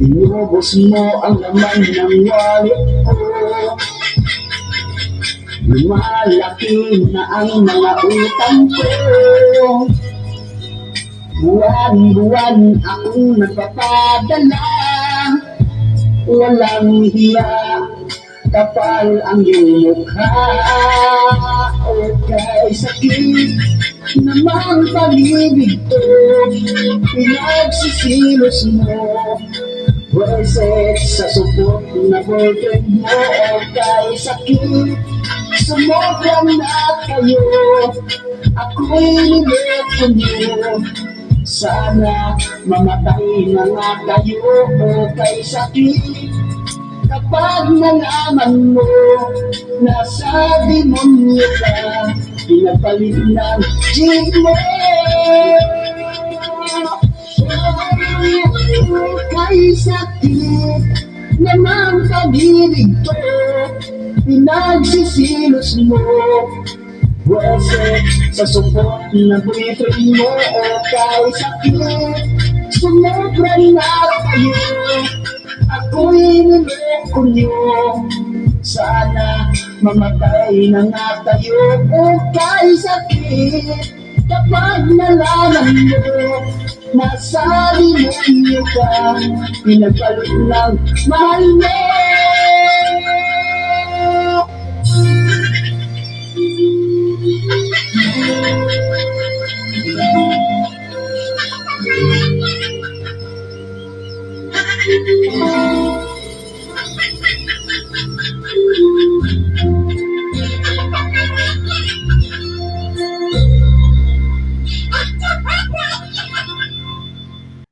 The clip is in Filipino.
Inubos mo ang laman ng wallet ko. Lumalaki na ang mga utang ko. Buwan-buwan akong nagpapadala. Walang hiya, kapal ang iyong mukha. O kay sakit namang pag-ibig ko, pinagsisilos mo. Pweset sa supot na boyfriend mo. O kay sakit, sumobra na kayo. Ako'y niloko niyo. Sana mamatay na nga kayo. O kay sakit, kapag nalaman mo nasa demonyo ka, pinapalit ng jeep mo. O kay sakit namang pag-ibig ko, pinagsisilos mo. Pweset sa supot na boyfriend mo. O kay sakit, sumobra na kayo. Ako'y niloko niyo. Sana mamatay na nga kayo. O kay sakit, kapag nalaman mo nasa demonyo ka, pinagpalit ng mahal mo.